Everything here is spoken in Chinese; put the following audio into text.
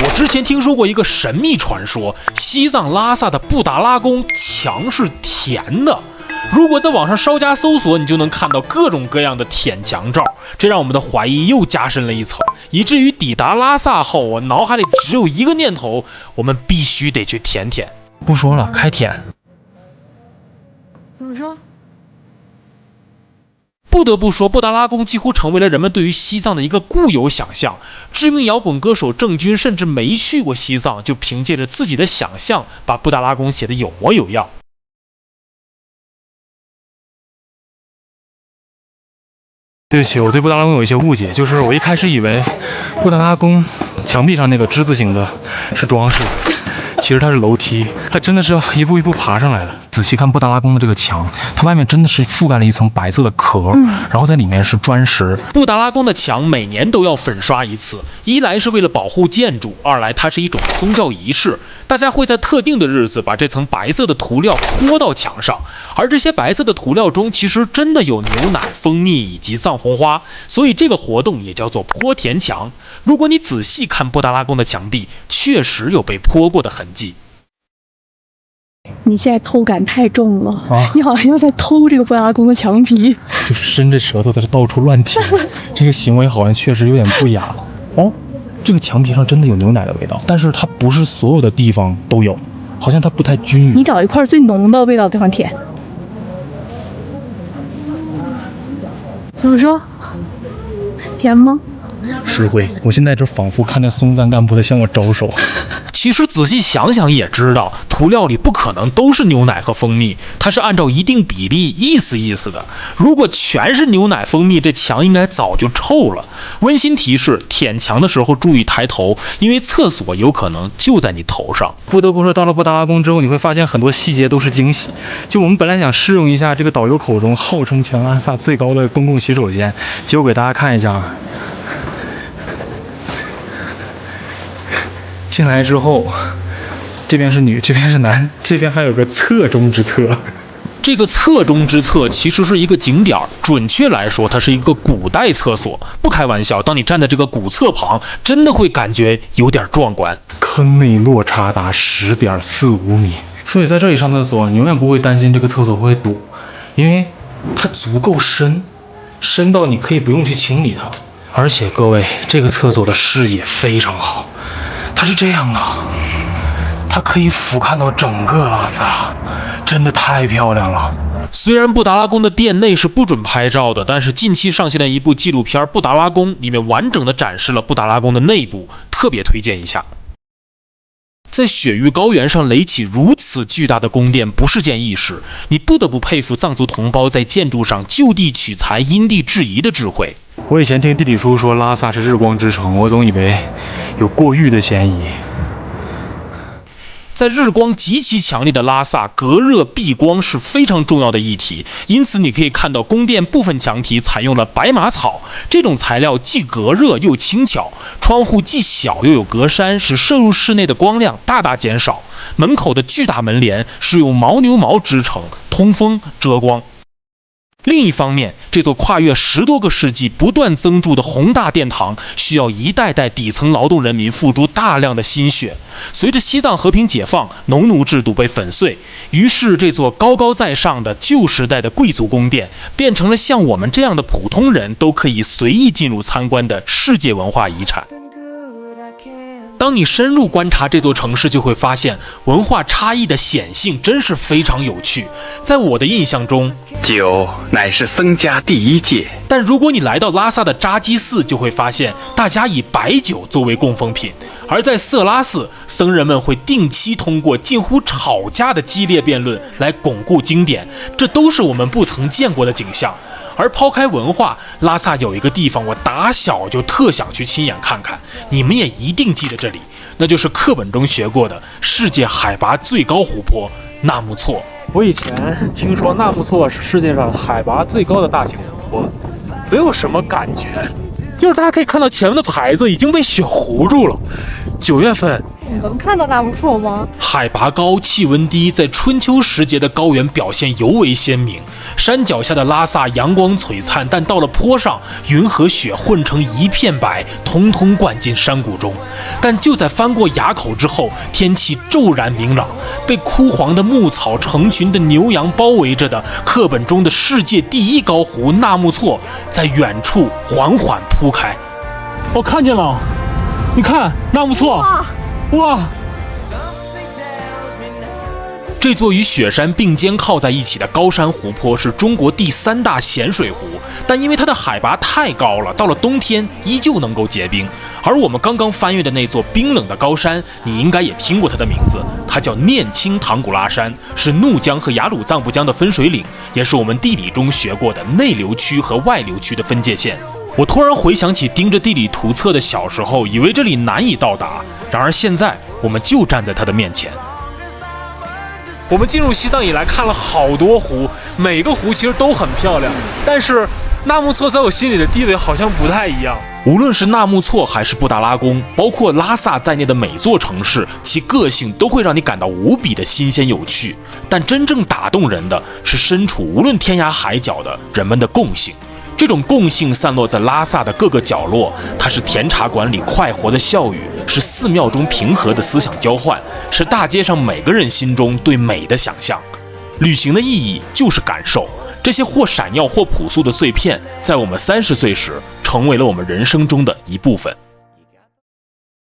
我之前听说过一个神秘传说，西藏拉萨的布达拉宫墙是甜的。如果在网上稍加搜索，你就能看到各种各样的舔墙照，这让我们的怀疑又加深了一层，以至于抵达拉萨后，我脑海里只有一个念头：我们必须得去舔舔。不说了，开舔。怎么说？不得不说，布达拉宫几乎成为了人们对于西藏的一个固有想象。知名摇滚歌手郑钧甚至没去过西藏，就凭借着自己的想象，把布达拉宫写得有模有样。对不起，我对布达拉宫有一些误解，就是我一开始以为布达拉宫墙壁上那个之字形的是装饰，其实它是楼梯，它真的是一步一步爬上来的。仔细看布达拉宫的这个墙，它外面真的是覆盖了一层白色的壳，然后在里面是砖石。布达拉宫的墙每年都要粉刷一次，一来是为了保护建筑，二来它是一种宗教仪式，大家会在特定的日子把这层白色的涂料泼到墙上，而这些白色的涂料中其实真的有牛奶、蜂蜜以及藏红花，所以这个活动也叫做泼甜墙。如果你仔细看布达拉宫的墙壁，确实有被泼过的痕迹。你现在偷感太重了你好像在偷这个布达拉宫的墙皮，就是伸着舌头在这到处乱舔，这个行为好像确实有点不雅。这个墙皮上真的有牛奶的味道，但是它不是所有的地方都有，好像它不太均匀。你找一块最浓的味道的地方舔。怎么说？甜吗？石灰，我现在这仿佛看见松赞干部在向我招手。其实仔细想想也知道，涂料里不可能都是牛奶和蜂蜜，它是按照一定比例意思的。如果全是牛奶蜂蜜，这墙应该早就臭了。温馨提示：舔墙的时候注意抬头，因为厕所有可能就在你头上。不得不说，到了布达拉宫之后，你会发现很多细节都是惊喜。就我们本来想试用一下这个导游口中号称全拉萨最高的公共洗手间，结果给大家看一下。进来之后，这边是女，这边是男，这边还有个侧中之侧。这个侧中之侧其实是一个景点，准确来说，它是一个古代厕所。不开玩笑，当你站在这个古厕旁，真的会感觉有点壮观。坑内落差达10.45米，所以在这里上厕所，你永远不会担心这个厕所会堵，因为它足够深，深到你可以不用去清理它。而且各位，这个厕所的视野非常好。它是这样啊，它可以俯瞰到整个拉萨，真的太漂亮了。虽然布达拉宫的殿内是不准拍照的，但是近期上线的一部纪录片《布达拉宫》里面完整的展示了布达拉宫的内部，特别推荐一下。在雪域高原上垒起如此巨大的宫殿不是件易事，你不得不佩服藏族同胞在建筑上就地取材、因地制宜的智慧。我以前听地理书说拉萨是日光之城，我总以为有过誉的嫌疑。在日光极其强烈的拉萨，隔热避光是非常重要的议题，因此你可以看到宫殿部分墙体采用了白马草，这种材料既隔热又轻巧，窗户既小又有格栅，使射入室内的光亮大大减少。门口的巨大门帘是用牦牛毛织成，通风遮光。另一方面，这座跨越10多个世纪不断增筑的宏大殿堂，需要一代代底层劳动人民付出大量的心血。随着西藏和平解放，农奴制度被粉碎，于是这座高高在上的旧时代的贵族宫殿，变成了像我们这样的普通人都可以随意进入参观的世界文化遗产。当你深入观察这座城市，就会发现文化差异的显性真是非常有趣。在我的印象中，酒乃是僧家第一戒，但如果你来到拉萨的扎基寺，就会发现大家以白酒作为供奉品，而在色拉寺，僧人们会定期通过近乎吵架的激烈辩论来巩固经典，这都是我们不曾见过的景象。而抛开文化，拉萨有一个地方我打小就特想去亲眼看看，你们也一定记得这里，那就是课本中学过的世界海拔最高湖泊纳木错。我以前听说纳木错是世界上海拔最高的大型湖泊，没有什么感觉，就是大家可以看到前面的牌子已经被雪糊住了。9月份你能看到纳木错吗？海拔高，气温低，在春秋时节的高原表现尤为鲜明。山脚下的拉萨阳光璀璨，但到了坡上，云和雪混成一片白，通通灌进山谷中。但就在翻过垭口之后，天气骤然明朗，被枯黄的牧草、成群的牛羊包围着的课本中的世界第一高湖纳木错，在远处缓缓铺开。我看见了，你看纳木错，哇！这座与雪山并肩靠在一起的高山湖泊是中国第3大咸水湖，但因为它的海拔太高了，到了冬天依旧能够结冰。而我们刚刚翻越的那座冰冷的高山，你应该也听过它的名字，它叫念青唐古拉山，是怒江和雅鲁藏布江的分水岭，也是我们地理中学过的内流区和外流区的分界线。我突然回想起盯着地理图册的小时候，以为这里难以到达，然而现在我们就站在它的面前。我们进入西藏以来看了好多湖，每个湖其实都很漂亮，但是纳木错在我心里的地位好像不太一样。无论是纳木错还是布达拉宫，包括拉萨在内的每座城市，其个性都会让你感到无比的新鲜有趣。但真正打动人的是身处无论天涯海角的人们的共性。这种共性散落在拉萨的各个角落，它是甜茶馆里快活的笑语，是寺庙中平和的思想交换，是大街上每个人心中对美的想象。旅行的意义就是感受，这些或闪耀或朴素的碎片，在我们30岁时成为了我们人生中的一部分。